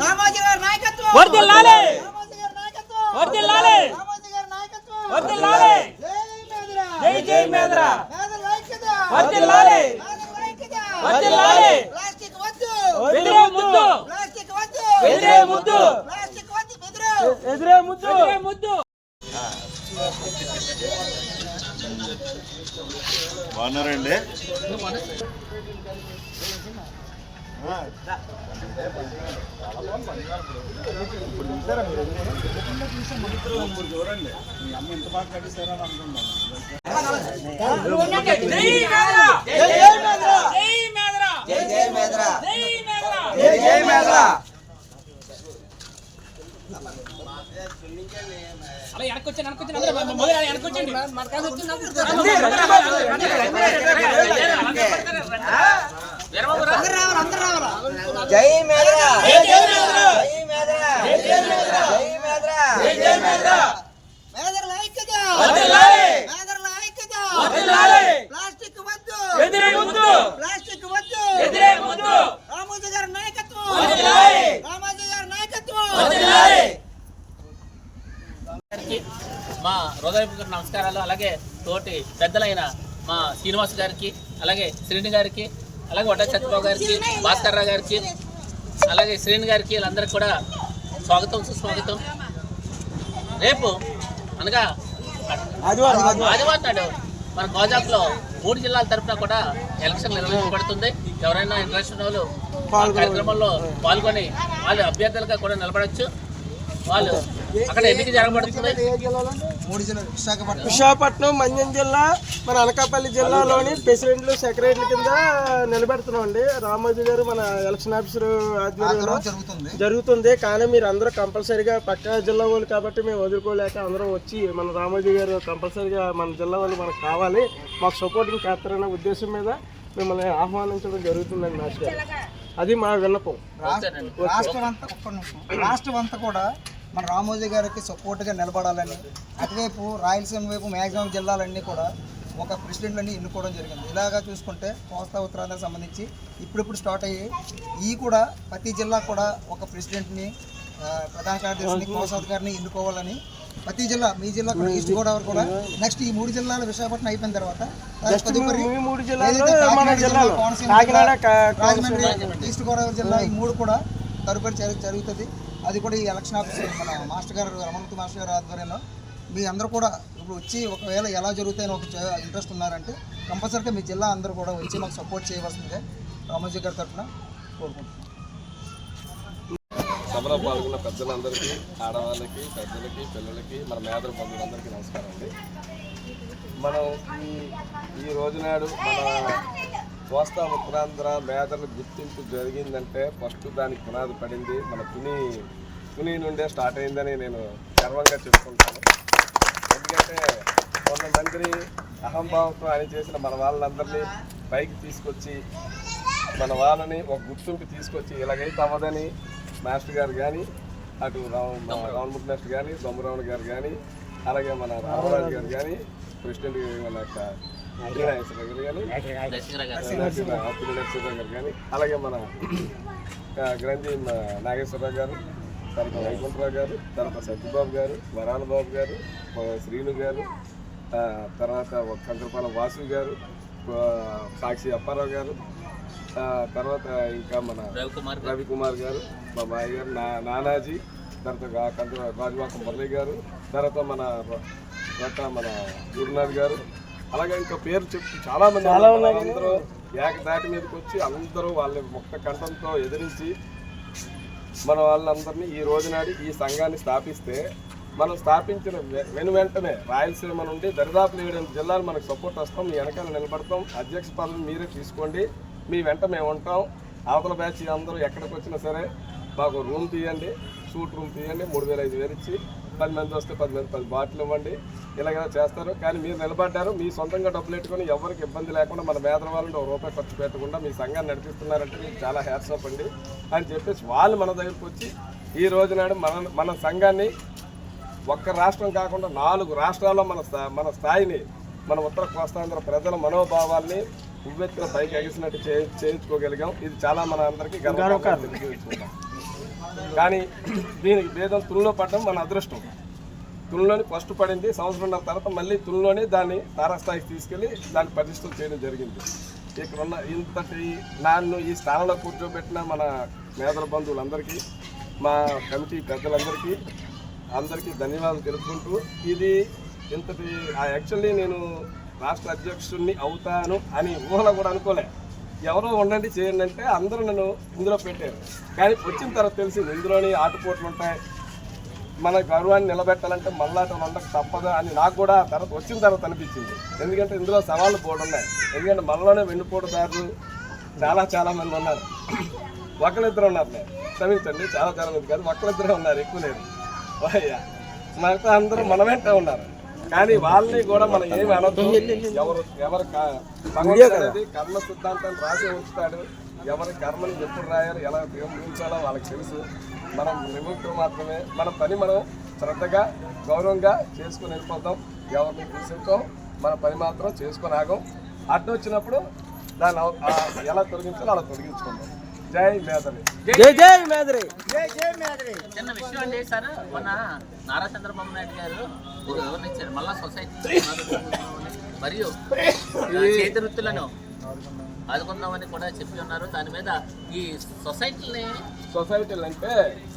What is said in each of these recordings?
రామోజీ గారి నాయకత్వం వర్ధిల్లాలి రామోజీ గారి నాయకత్వం వర్ధిల్లాలి రామోజీ గారి నాయకత్వం వర్ధిల్లాలి జై జై మేదరా మేదర ఐక్యత వర్ధిల్లాలి మేదర ఐక్యత వర్ధిల్లాలి ప్లాస్టిక్ వద్దు ఎదురే ముద్దు ప్లాస్టిక్ వద్దు ఎదురే ముద్దు ప్లాస్టిక్ వద్దు ఎదురే ముద్దు ఎదురే ముద్దు బాగున్నారండి. చూడండి మీ అమ్మ ఎంత బాగా కట్టిస్తారో అనుకుంటాం. అలా వెనకొచ్చాను మొదలు వెనకొచ్చండి జై మేదరా జై మేదరా జై మేదరా జై మేదరా జై మేదరా జై మేదరా మేదర ఐక్యత వర్ధిల్లాలి మేదర ఐక్యత వర్ధిల్లాలి ప్లాస్టిక్ వద్దు ఎదురే ముద్దు ప్లాస్టిక్ వద్దు ఎదురే ముద్దు రామోజీ గారి నాయకత్వం వర్ధిల్లాలి రామోజీ గారి నాయకత్వం వర్ధిల్లాలి మా హృదయపూర్వక నమస్కారాలు. అలాగే తోటి పెద్దలైన మా శ్రీనివాస్ గారికి, అలాగే శ్రీని గారికి, అలాగే వడ్డ సత్యబాబు గారికి, భాస్కర్ రావు గారికి, అలాగే శ్రీని గారికి, వీళ్ళందరికీ కూడా స్వాగతం సుస్వాగతం. రేపు అనగా ఆదివారం నాడు మన గోజాక్లో 3 జిల్లాల తరఫున కూడా ఎలక్షన్ నిర్వహించబడుతుంది. ఎవరైనా ఇంట్రెస్ట్ ఉన్న వాళ్ళు కార్యక్రమంలో పాల్గొని వాళ్ళు అభ్యర్థులుగా కూడా నిలబడచ్చు. వాళ్ళు అక్కడ ఎన్నిక జరగబడుతుంది. విశాఖపట్నం, మన్యం జిల్లా, మన అనకాపల్లి జిల్లాలోని ప్రెసిడెంట్లు, సెక్రటరీల కింద నిలబెడుతున్నాం అండి. రామోజీ గారు మన ఎలక్షన్ ఆఫీసర్ ఆధ్వర్యంలో జరుగుతుంది. కానీ మీరు అందరూ కంపల్సరీగా పక్క జిల్లా వాళ్ళు కాబట్టి మేము వదులుకోలేక అందరం వచ్చి మన రామోజీ గారు కంపల్సరీగా మన జిల్లా వాళ్ళు మనకు కావాలి, మాకు సపోర్టింగ్ చేస్తారన్న ఉద్దేశం మీద మిమ్మల్ని ఆహ్వానించడం జరుగుతుందండి. మాస్టర్ గారు, అది మా విన్నపం. రాష్ట్రం అంతా కూడా మన రామోజీ గారికి సపోర్ట్గా నిలబడాలని, అటువైపు రాయలసీమ వైపు మ్యాక్సిమం జిల్లాలన్నీ కూడా ఒక ప్రెసిడెంట్లని ఎన్నుకోవడం జరిగింది. ఇలాగా చూసుకుంటే కోస్తా ఉత్తరాంధ్రకు సంబంధించి ఇప్పుడిప్పుడు స్టార్ట్ అయ్యి ఈ కూడా ప్రతి జిల్లా కూడా ఒక ప్రెసిడెంట్ని, ప్రధాన కార్యదర్శిని, కోశాధికారిని ఎన్నుకోవాలని ప్రతి జిల్లా, మీ జిల్లా కూడా, ఈస్ట్ గోదావరి కూడా నెక్స్ట్ ఈ 3 జిల్లాలు విశాఖపట్నం అయిపోయిన తర్వాత రాజమండ్రి, ఈస్ట్ గోదావరి జిల్లా ఈ 3 కూడా తదుపరి జరుగుతుంది. అది కూడా ఈ ఎలక్షన్ ఆఫీసర్ మన మాస్టర్ గారు, రమణమూర్తి మాస్టర్ గారు ఆధ్వర్యంలో మీ అందరూ కూడా ఇప్పుడు వచ్చి ఒకవేళ ఎలా జరుగుతాయని ఒక ఇంట్రెస్ట్ ఉన్నారంటే కంపల్సరీగా మీ జిల్లా అందరూ కూడా వచ్చి మాకు సపోర్ట్ చేయవలసిందే రామోజీ గారి తరఫున కోరుకుంటున్నాం. సభలో పాల్గొన్న పెద్దలందరికీ, ఆడవాళ్ళకి, పెద్దలకి, పిల్లలకి, మన మేదర బంధువులందరికీ నమస్కారం అండి. మనం ఈ రోజునాడు మన కోస్తా ఉత్తరాంధ్ర మేదర్ల గుర్తింపు జరిగిందంటే ఫస్ట్ దానికి పునాది పడింది మన తుని నుండే స్టార్ట్ అయిందని నేను గర్వంగా చెప్పుకుంటాను. ఎందుకంటే కొంతమంది అహంభావంతో ఆయన చేసిన మన వాళ్ళందరినీ పైకి తీసుకొచ్చి మన వాళ్ళని ఒక గుర్తింపు తీసుకొచ్చి ఇలాగైతే అవ్వదని మాస్టర్ గారు కానీ, అటు రామమూర్తి మాస్టర్ కానీ, దొమ్మరావుని గారు కానీ, అలాగే మన రామరాజు గారు కానీ, ప్రెసిడెంట్ మన నాగేశ్వర గారు కానీ, గారు కానీ, అలాగే మన గ్రంథి నాగేశ్వరరావు గారు, తర్వాత వైకుంఠరావు గారు, తర్వాత సత్యబాబు గారు, వరాల బాబు గారు, శ్రీను గారు, తర్వాత కంకరపాలెం వాసు గారు, సాక్షి అప్పారావు గారు, తర్వాత ఇంకా మన రవికుమార్ గారు, మా మాయ గారు, నానాజీ, తర్వాత గాజువాక మురళి గారు, తర్వాత మన గురునాథ్ గారు, అలాగే ఇంకా పేరు చెప్పి చాలామంది అందరూ ఏకదాటి మీదకి వచ్చి అందరూ వాళ్ళ ముక్త కంఠంతో ఎదిరించి మన వాళ్ళందరినీ ఈ రోజునాడి ఈ సంఘాన్ని స్థాపిస్తే మనం స్థాపించిన వెంటనే రాయలసీమ నుండి దరిదాపులు 7 జిల్లాలు మనకు సపోర్ట్ వస్తాం, మీ వెనకాల నిలబడతాం, అధ్యక్ష పదవి మీరే తీసుకోండి, మీ వెంట మేము ఉంటాం. అవతల బ్యాచ్ అందరూ ఎక్కడికి వచ్చినా సరే మాకు రూమ్ తీయండి, సూట్ రూమ్ తీయండి, 3,000-5,000 ఇచ్చి 10 మంది వస్తే 10 మంది 10 బాటిల్ ఇవ్వండి, ఇలాగ చేస్తారు. కానీ మీరు నిలబడ్డారు, మీ సొంతంగా డబ్బులు పెట్టుకొని ఎవరికి ఇబ్బంది లేకుండా మన మేదర వాళ్ళని ₹1 ఖర్చు పెట్టకుండా మీ సంఘాన్ని నడిపిస్తున్నారంటే మీకు చాలా హ్యాట్స్ ఆఫ్ అండి అని చెప్పేసి వాళ్ళు మన దగ్గరికి వచ్చి ఈ రోజునాడు మన సంఘాన్ని ఒక్క రాష్ట్రం కాకుండా 4 రాష్ట్రాల్లో మన స్థాయిని, మన ఉత్తర కోస్తాంధ్ర ప్రజల మనోభావాల్ని ఉవ్వెత్తున పైకి ఎగిసినట్టు చేయించుకోగలిగాం. ఇది చాలా మన అందరికీ గర్వకారణం. కానీ దీనికి భేదం తునిలో పడడం మన అదృష్టం. తునిలోని ఫస్ట్ పడింది, సంవత్సరంన్నర తర్వాత మళ్ళీ తునిలోనే దాన్ని తారాస్థాయికి తీసుకెళ్ళి దాన్ని ప్రతిష్టం చేయడం జరిగింది. ఇక్కడ ఉన్న ఇంతటి నన్ను ఈ స్థానంలో కూర్చోబెట్టిన మన మేధల బంధువులందరికీ, మా కమిటీ పెద్దలందరికీ ధన్యవాదాలు తెలుపుకుంటూ, ఇది ఇంతటి యాక్చువల్లీ నేను రాష్ట్ర అధ్యక్షుడిని అవుతాను అని ఊహలో కూడా అనుకోలే. ఎవరో ఉండండి చేయండి అంటే అందరూ నన్ను ఇందులో పెట్టారు. కానీ వచ్చిన తర్వాత తెలిసింది ఇందులోని ఆటుపోట్లు ఉంటాయి, మన గౌరవాన్ని నిలబెట్టాలంటే మళ్ళాటం ఉండక తప్పదా అని నాకు కూడా తర్వాత వచ్చిన తర్వాత అనిపించింది. ఎందుకంటే ఇందులో సవాళ్ళు పోటీ ఉన్నాయి. ఎందుకంటే మనలోనే వెన్నుపోటుదారులు చాలా మంది ఉన్నారు. ఒకళ్ళిద్దరు ఉన్నారు, క్షమించండి, చాలా మంది కాదు, ఒకళ్ళిద్దరే ఉన్నారు, ఎక్కువ లేరు. మిగతా అందరూ మన వెంట ఉన్నారు. కానీ వాళ్ళని కూడా మనం ఏమి అనొద్దు. ఎవరు అనేది కర్మ సిద్ధాంతాన్ని రాసి ఉంచుతాడు. ఎవరి కర్మని ఎప్పుడు రాయాలి, ఎలా ఉపయోగించాలో వాళ్ళకి తెలుసు. మనం నిమిత్తం మాత్రమే మన పని మనం శ్రద్ధగా గౌరవంగా చేసుకుని వెళ్ళిపోతాం. ఎవరిని దూషించాం, మన పని మాత్రం చేసుకొని ఆగం. అడ్డు వచ్చినప్పుడు దాన్ని ఎలా తొలగించాలో అలా తొలగించుకుందాం. జై మేదరి, జై మేదరి. చిన్న విషయం అండి సార్, మన నారా చంద్రబాబు నాయుడు గారు ఒక వివరణ ఇచ్చారు. మళ్ళా సొసైటీ మరియు చేతి వృత్తులను ఆదుకుందామని కూడా చెప్పి ఉన్నారు. దాని మీద ఈ సొసైటీలు అంటే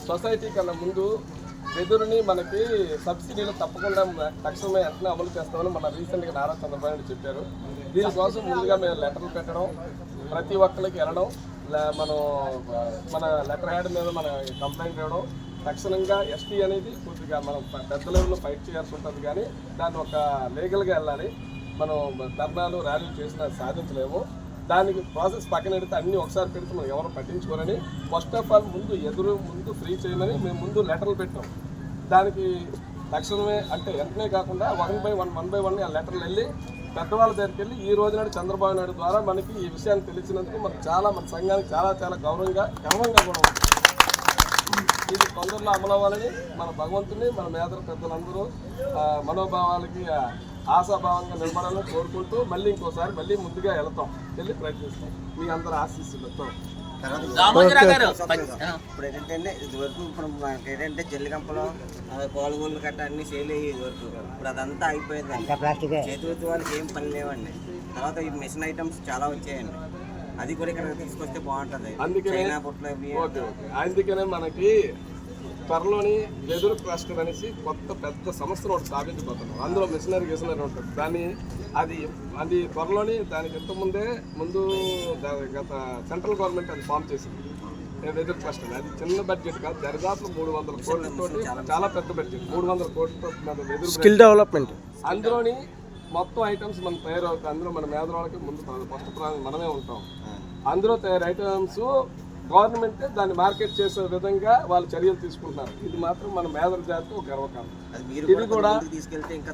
సొసైటీ కన్నా ముందు వెదురుని మనకి సబ్సిడీలు తప్పకుండా తక్షణమే వెంటనే అమలు చేస్తామని మన రీసెంట్గా నారా చంద్రబాబు నాయుడు చెప్పారు. దీనికోసం ముందుగా మేము లెటర్లు పెట్టడం, ప్రతి ఒక్కరికి వెళ్ళడం, మన లెటర్ హ్యాడ్ మీద మన కంప్లైంట్ ఇవ్వడం, తక్షణంగా ఎస్టీ అనేది కొద్దిగా మనం పెద్ద లెవెల్లో ఫైట్ చేయాల్సి ఉంటుంది. కానీ దాన్ని ఒక లీగల్గా వెళ్ళాలి. మనం ధర్నాలు ర్యాలీలు చేసినా సాధించలేము. దానికి ప్రాసెస్ పక్కన పెడితే అన్నీ ఒకసారి పెడితే మనం ఎవరు పట్టించుకోరని ఫస్ట్ ఆఫ్ ఆల్ ముందు ఫ్రీ చేయమని మేము ముందు లెటర్లు పెట్టాం. దానికి తక్షణమే అంటే వెంటనే కాకుండా వన్ బై వన్ ఆ లెటర్లు వెళ్ళి పెద్దవాళ్ళ దగ్గరికి వెళ్ళి ఈ రోజు నాడు చంద్రబాబు నాయుడు ద్వారా మనకి ఈ విషయాన్ని తెలిసినందుకు మనకు మన సంఘానికి చాలా గర్వంగా కూడా ఉంటుంది. ఇది తొందరలో అమలు అవ్వాలని మన భగవంతుని, మన మేధల పెద్దలందరూ మనోభావాలకి ఆశాభావంగా నిలబడాలని కోరుకుంటూ మళ్ళీ ముందుగా వెళ్ళి ప్రయత్నిస్తాం. మీ అందరూ ఆశీస్సులతో. ఇప్పుడు ఏంటంటే ఇదివరకు ఏంటంటే జల్లికంపలో పాలుగోళ్ళు గట్ట అన్ని సేల్ అయ్యేది వరకు. ఇప్పుడు అదంతా అయిపోయిందండి. చేతి వాళ్ళకి ఏం పని లేవండి. తర్వాత ఈ మిషన్ ఐటమ్స్ చాలా వచ్చాయండి. అది కూడా ఇక్కడ తీసుకొస్తే బాగుంటుంది. అందుకనే మనకి త్వరలోని వెదురు క్లస్టర్ అనేసి కొత్త పెద్ద సంస్థను ఒకటి స్థాపించబోతున్నాం. అందులో మిషనరీ ఉంటుంది. అది త్వరలోని దానికి ముందు గత సెంట్రల్ గవర్నమెంట్ అది ఫామ్ చేసింది వెదురు క్లస్టర్. అది చిన్న బడ్జెట్ కాదు, దరిదాపు 300 కోట్లతోటి చాలా పెద్ద బడ్జెట్, 300 కోట్లతో వెదురు స్కిల్ డెవలప్మెంట్. అందులోని మొత్తం ఐటమ్స్ మనం తయారవుతాయి. అందులో మన మేధవాళ్ళకి ముందు ఫస్ట్ మనమే ఉంటాం. అందులో తయారు ఐటమ్స్ గవర్నమెంటే దాన్ని మార్కెట్ చేసే విధంగా వాళ్ళు చర్యలు తీసుకుంటున్నారు. ఇది మాత్రం మన మేధల జాతికి ఒక గర్వకారణం. ఇది కూడా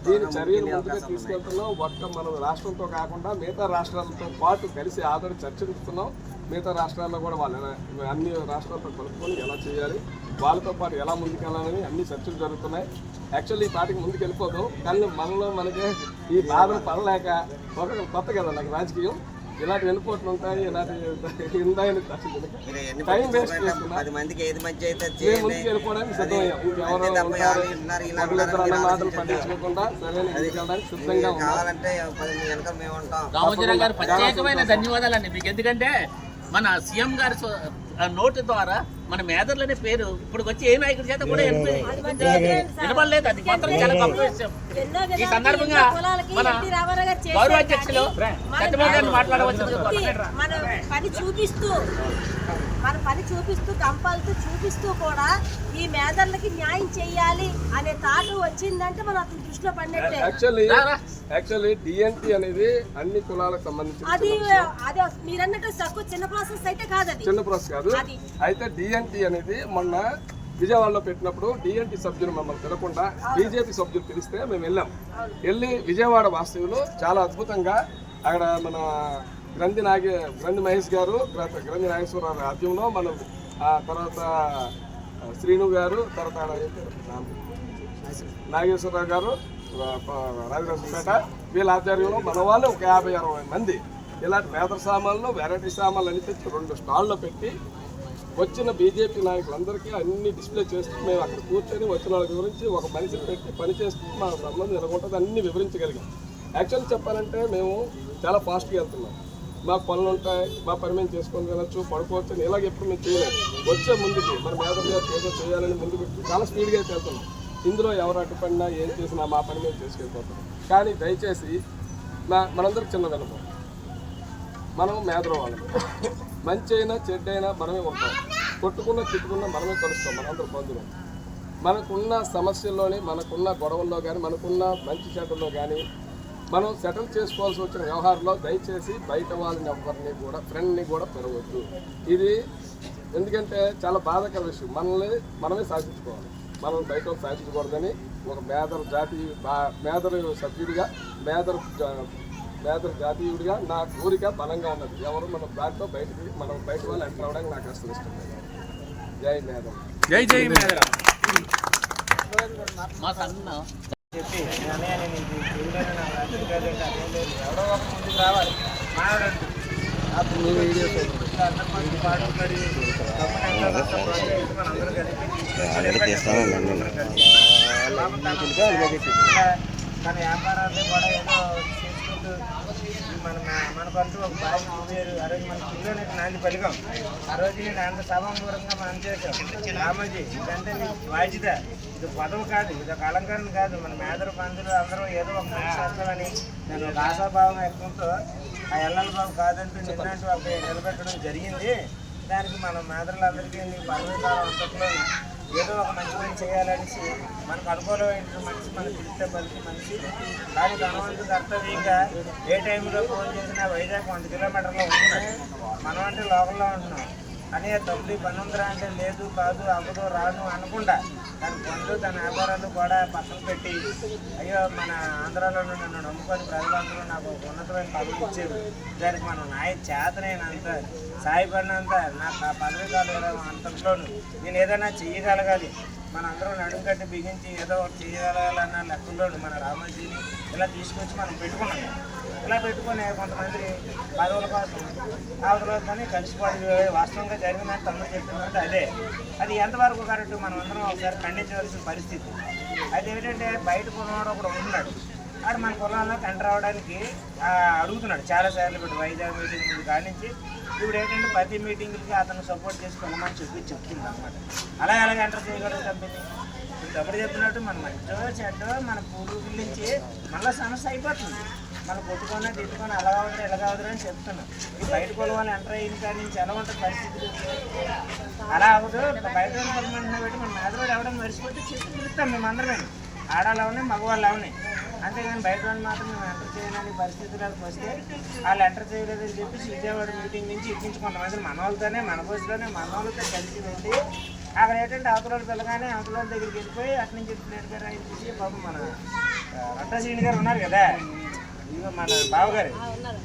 దీని చర్యలు ముందుగా తీసుకెళ్తున్నాం. మన రాష్ట్రంతో కాకుండా మిగతా రాష్ట్రాలతో పాటు కలిసి ఆల్రెడీ చర్చించుతున్నాం. మిగతా రాష్ట్రాల్లో కూడా వాళ్ళు అన్ని రాష్ట్రాలతో కలుపుకొని ఎలా చేయాలి, వాళ్ళతో పాటు ఎలా ముందుకెళ్ళాలని అన్ని చర్చలు జరుగుతున్నాయి. యాక్చువల్లీ ఈ పార్టీకి ముందుకు వెళ్ళిపోతాం. కానీ మనకి ఈ బాధను పడలేక కొత్త కదా నాకు రాజకీయం, ఇలాంటి వెళ్ళిపోట్లు ఉంటాయి, ఇలాంటి టైం వేస్ట్ చేసుకున్నా ముందుకు వెళ్ళిపోవడానికి సిద్ధమయ్యాం. ఇంకెవరో మాటలు పట్టించుకోకుండా సరైన సిద్ధంగా రామోజీరావు గారు ప్రత్యేకమైన ధన్యవాదాలండి మీకు. ఎందుకంటే మన సీఎం గారి నోటు ద్వారా మన మేధర్లనే పేరు ఇప్పుడు వచ్చి ఏ నాయకుడి చేత కూడా వినపడలేదు. అది మాత్రం చాలా గొప్ప విషయం. ఈ సందర్భంగా మన గౌరవ అధ్యక్షులు చంద్రబాబు గారిని మాట్లాడవచ్చు. మన పని చూపిస్తూ కంపల్తో చూపిస్తూ కూడా ఈ మేధర్లకి న్యాయం చేయాలి అనే తాటు వచ్చిందంటే మనం అతను దృష్టిలో పడినట్టే. యాక్చువల్లీ డిఎన్టీ అనేది అన్ని కులాలకు సంబంధించి అది మీరు అన్నట్టు తక్కువ చిన్న ప్రాసెస్ అయితే కాదు, అది చిన్న ప్రాసెస్ కాదు. అయితే డిఎన్టీ అనేది మొన్న విజయవాడలో పెట్టినప్పుడు డిఎన్టీ సభ్యులు మమ్మల్ని పిలకుండా బీజేపీ సభ్యులు పిలిస్తే మేము వెళ్ళి విజయవాడ వాస్తవ్యులు చాలా అద్భుతంగా అక్కడ మన గ్రంథి మహేష్ గారు, గ్రంథి నాగేశ్వరరావు ఆధ్వర్యంలో మనం తర్వాత శ్రీను గారు, తర్వాత నాగేశ్వరరావు గారు, రాజరాజపేట వీళ్ళ ఆధ్వర్యంలో మన వాళ్ళు ఒక 50-60 మంది ఇలాంటి మేధర సామాన్లు, వెరైటీ సామాన్లు అని తెచ్చి 2 స్టాల్లో పెట్టి వచ్చిన బీజేపీ నాయకులందరికీ అన్ని డిస్ప్లే చేస్తూ మేము అక్కడ కూర్చొని వచ్చిన వాళ్ళ గురించి ఒక మనిషిని పెట్టి పని చేస్తూ మా సంబంధం ఎలాగుంటుంది అన్నీ వివరించగలిగాం. యాక్చువల్లీ చెప్పాలంటే మేము చాలా ఫాస్ట్గా వెళ్తున్నాం. మాకు పనులు ఉంటాయి, మా పని మేము చేసుకొని వెళ్ళచ్చు, పడుకోవచ్చు అని ఇలాగ ఎప్పుడు మేము చేయలేదు. వచ్చే ముందుకి మన మేధగా ఏదో చేయాలని ముందుకు చాలా స్పీడ్గా అయితే వెళ్తున్నాం. ఇందులో ఎవరు అడ్డుపడినా ఏం చేసినా మా పని మేము చేసుకెళ్ళిపోతున్నాం. కానీ దయచేసి మనందరికి చిన్న వినపం, మనం మేధలో వాళ్ళం, మంచి అయినా చెడ్డైనా మనమే ఉంటాం, కొట్టుకున్నా తిట్టుకున్నా మనమే కలుస్తాం, మనందరం బంధువులు. మనకున్న సమస్యల్లోని, మనకున్న గొడవల్లో కానీ, మనకున్న మంచి చెడ్డల్లో కానీ మనం సెటిల్ చేసుకోవాల్సి వచ్చిన వ్యవహారంలో దయచేసి బయట వాళ్ళని ఎవరిని కూడా ఫ్రెండ్ని కూడా పెరగవద్దు. ఇది ఎందుకంటే చాలా బాధాకర విషయం. మనమే సాధించుకోవాలి, మనం బయట సాధించకూడదని ఒక మేదరు సభ్యుడిగా మేదరు జాతీయుడిగా నా కోరిక బలంగా ఉన్నది. ఎవరు మన దాంట్లో మనం బయట వాళ్ళు ఎంటర్ అవ్వడానికి నాకు అసలు ఇష్టం లేదు. జై మేదర్, జై జై మేదర్. మా సన్న చెప్పి ఎవడో ఒక ముందుకు రావాలి మాట్లాడండి. అప్పుడు వీడియోస్ మన వ్యాపారాలు కూడా ఏదో చేసుకుంటూ మనకంటూ ఒక బాగా చూసారు. ఆ రోజు మన పిల్లలు నాంది పలికాం. ఆ రోజు నేను అంత సభామూలంగా మనం చేసాం. రామోజీ ఇదంటే నీ బాధ్యత, ఇది పదవి కాదు, ఇది ఒక అలంకరణ కాదు. మన మేదరు బంధువులు అందరూ ఏదో ఒక మంచి చేస్తామని నేను ఒక ఆశాభావం ఎక్కువతో ఆ ఎల్లల బాబు కాదంటూ నిన్నంటూ అక్కడ నిలబెట్టడం జరిగింది. దానికి మనం మేదరులందరికీ నీ పదవి కాలం అంతట్లో ఏదో ఒక మంచి పని చేయాలనేసి మనకు అనుకూలమైన మనిషి, మనకు పిలిస్తే పలికి మనిషి. కానీ ధనవంతు కర్తవ్యంగా ఏ టైంలో ఫోన్ చేసినా వైజాగ్ 100 కిలోమీటర్లో ఉంటున్నాం. మనం అంటే లోకల్లో ఉంటున్నాం. అని తొమ్మిది పని ఉందిరా అంటే లేదు, కాదు, అవ్వదు, రాదు అనకుండా తన పనులు తన వ్యాపారాలు కూడా పక్కన పెట్టి అయ్యో మన ఆంధ్రాలో నన్ను నమ్ముకొని ప్రజలందరూ నాకు ఉన్నతమైన పదవులు ఇచ్చేవి. దానికి మనం చేతనైనంత సాయపడినంత నాకు ఆ పదవి కాదు అంతలోను నేను ఏదైనా చెయ్యగలగాలి. మనందరూ నడుము కట్టి బిగించి ఏదో ఒకటి చేయగలగాలన్న లెక్కల్లోను మన రామోజీని ఇలా తీసుకొచ్చి మనం పెట్టుకున్నాం. ఇలా పెట్టుకుని కొంతమంది పదవుల కోసం అవతలని కలిసిపోయి వాస్తవంగా జరిగిందని తమ్ముడు చెప్పిందంటే అది ఎంతవరకు కరెక్ట్ మనం అందరం ఒకసారి ఖండించవలసిన పరిస్థితి. అది ఏంటంటే బయట కులవాడు ఒకడు ఉంటున్నాడు, ఆడు మన కులంలో ఎంటర్ అవ్వడానికి అడుగుతున్నాడు చాలాసార్లు. ఇప్పుడు వైజాగ్ మీటింగ్ ముందు కానించి ఇప్పుడు ఏంటంటే ప్రతి మీటింగ్కి అతను సపోర్ట్ చేసి కొనమని చెప్తుంది అనమాట. అలాగే ఎంటర్ చేయగలరు కంపెనీ. ఇప్పుడు తమ్ముడు చెప్పినట్టు మన మంచో చెడ్డో మన పూర్వీకుల నుంచి మళ్ళీ సమస్య అయిపోతుంది. మనం కొట్టుకొని తిట్టుకొని అలా అవుతారు ఎలా అవుతారు అని చెప్తున్నాం. ఈ బయట కొలవాలి ఎంటర్ అయిన కాడి నుంచి ఎలా ఉంటుంది పరిస్థితి అలా అవ్వదు. బయట కొలమంటున్నా పెట్టి మన మేదవాడు ఎవడం మరిచిపోతే చెప్పి పిలుస్తాం మేమందరమే, ఆడాలు అవనే మగవాళ్ళు అవనే. అంతేగాని బయట వాళ్ళు మాత్రం మేము ఎంటర్ చేయలేని పరిస్థితులకు వస్తే వాళ్ళు ఎంటర్ చేయలేదని చెప్పేసి విజయవాడ మీటింగ్ నుంచి ఇప్పించి కొంతమంది మన వాళ్ళతోనే మన బస్సులోనే మన వాళ్ళతో కలిసి వెళ్ళి అక్కడ ఏంటంటే అవతల పిల్లగానే అవతల దగ్గరికి వెళ్ళిపోయి అటు నుంచి ప్లేట్ గారు అయింది. బాబు మన రట్టశ్రీని గారు ఉన్నారు కదా, ఇదిగో మన బావగారు,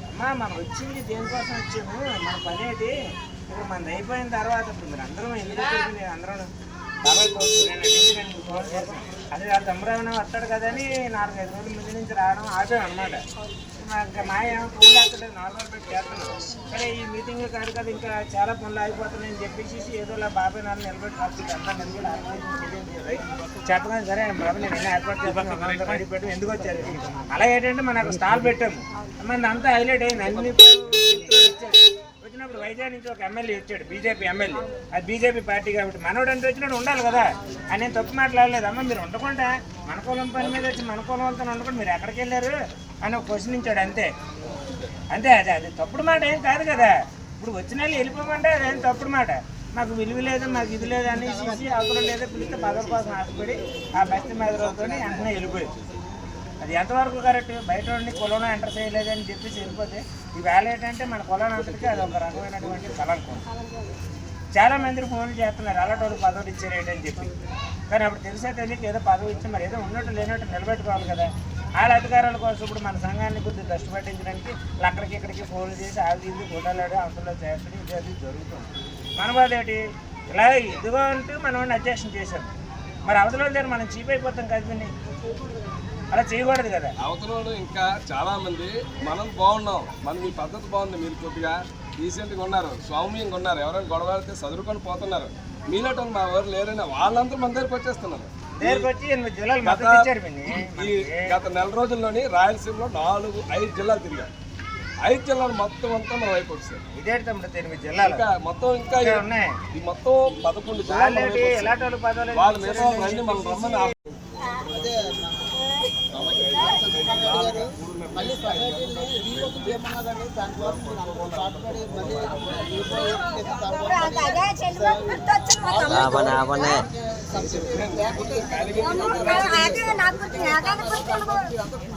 అమ్మా మనం వచ్చింది దేనికోసం వచ్చాము, మన పని ఏంటి, ఇప్పుడు మనది అయిపోయిన తర్వాత ఇప్పుడు మీరు అందరూ ఎందుకు అందరూ బాబాయ్ నేను ఫోన్ చేశాను. అదే ఆ తమ్ముడేమైనా వస్తాడు కదా అని 4-5 రోజుల ముందు నుంచి రావడం ఆపాం అనమాట. మా ఏమో ఫోన్లు ఎక్కలేదు, 4 రోజులు పెట్టి చేస్తున్నాం. సరే ఈ మీటింగ్ కాదు కదా ఇంకా చాలా పనులు అయిపోతున్నాయని చెప్పేసి ఏదోలా బాబాయ్ నాన్న నిలబెట్టి అంతా నిలబడి చెప్పగానే సరే బాబాయ్ నేను ఏర్పాటు చేస్తాను పెట్టాం. ఎందుకు వచ్చారు అలా ఏంటంటే మనం అక్కడ స్టాల్ పెట్టాము. మన అంతా హైలైట్ అయింది. అన్ని వచ్చినప్పుడు వైజాగ్ నుంచి ఒక ఎమ్మెల్యే వచ్చాడు, బీజేపీ ఎమ్మెల్యే. అది బీజేపీ పార్టీ కాబట్టి మనోడు అంటే వచ్చినట్టు ఉండాలి కదా అని నేను తప్పు మాట్లాడలేదు. అమ్మ మీరు ఉండకుండా మన కులం పని మీద వచ్చి మన కులం వాళ్ళతో ఉండకుండా మీరు ఎక్కడికి వెళ్ళారు అని ఒక క్వశ్చన్ ఇచ్చాడు. అంతే అది తప్పుడు మాట ఏం కాదు కదా. ఇప్పుడు వచ్చిన వాళ్ళు వెళ్ళిపోమంటే అదేం తప్పుడు మాట. మాకు విలువ లేదు, మాకు ఇది లేదు అనేసి అవసరం లేదో పిలిస్తే పదవి కోసం ఆశపడి ఆ బస్తి మీద రోజుతో వెంటనే వెళ్ళిపోయారు. అది ఎంతవరకు కరెక్ట్? బయట ఉండి కులంలో ఎంటర్ చేయలేదని చెప్పేసి వెళ్ళిపోతే ఈ వేళ ఏంటంటే మన కులం అంతటికీ అది ఒక రకమైనటువంటి కలంకం. చాలామంది ఫోన్లు చేస్తున్నారు అలాంటి పదవులు ఇచ్చారేంటని చెప్పి. కానీ అప్పుడు తెలిసే తెలియక ఏదో పదవి ఇచ్చి మరి ఏదో ఉన్నట్టు లేనట్టు నిలబెట్టుకోవాలి కదా. వాళ్ళ అధికారాల కోసం ఇప్పుడు మన సంఘాన్ని కొద్దిగా దృష్టి పట్టించడానికి అక్కడికి ఇక్కడికి ఫోన్లు చేసి వాళ్ళు తీసి ఫోటోలాడి అవతలో చేస్తూ ఇది అది జరుగుతుంది. మన బాధ ఏంటి? ఇలా ఇదిగో అంటూ మనం అబ్జెక్షన్ చేశాం. మరి అవతల దగ్గర మనం చీప్ అయిపోతాం కదండి, అలా చేయకూడదు కదా. అవతల ఇంకా చాలా మంది మనం బాగున్నాం, మనం మీ పద్ధతి బాగుంది, మీరు కొద్దిగా డీసెంట్గా ఉన్నారు, సౌమ్యంగా ఉన్నారు. ఎవరైనా గొడవ పడితే చదువుకొని పోతున్నారు. మీలోటో మా ఊరు లేరని వాళ్ళందరూ మన దగ్గరికి వచ్చేస్తున్నారు. గత నెల రోజుల్లోని రాయలసీమలో 5 జిల్లాలు తిరిగాం. 5 జిల్లాలు మొత్తం అంతా మన వైపు వచ్చారు. ఇంకా మొత్తం ఇంకా ఈ మొత్తం 11 జిల్లాలు వాళ్ళ మీద రండి మనం రమ్మని మళ్ళీ సొసైటీని రీఓపెన్ చేయమన్నారండి. దానికోసం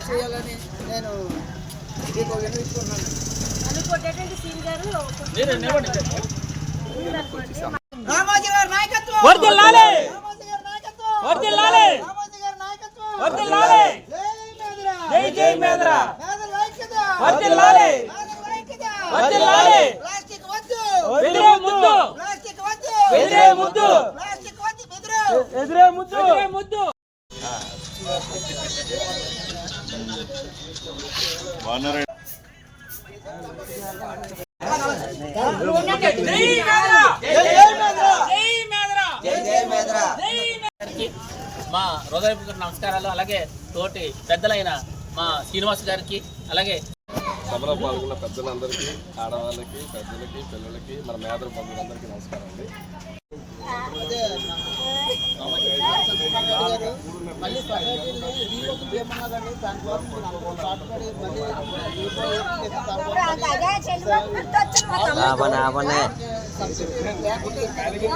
చేయాలని నేను వినిపించుకున్నాను. రామోజీ గారి నాయకత్వం వర్ధిల్లాలి రామోజీ గారి నాయకత్వం వర్ధిల్లాలి రామోజీ గారి నాయకత్వం వర్ధిల్లాలి జై మేదరా జై మేదరా మేదర ఐక్యత వర్ధిల్లాలి మేదర ఐక్యత వర్ధిల్లాలి ప్లాస్టిక్ వద్దు ఎదురే ముద్దు ప్లాస్టిక్ వద్దు ఎదురే ముద్దు ప్లాస్టిక్ వద్దు ఎదురే ముద్దు ఎదురే ముద్దు మా హృదయపూర్వక నమస్కారాలు. అలాగే తోటి పెద్దలైన మా శ్రీనివాస్ గారికి, అలాగే సభలో పాల్గొన్న పెద్దలందరికీ, ఆడవాళ్ళకి, పెద్దలకి, పిల్లలకి, మన మేదర బంధువులందరికీ నమస్కారం అండి. మళ్ళీ సొసైటీని రీఓపెన్ చేయమన్నారండి. దానికోసం మళ్ళీ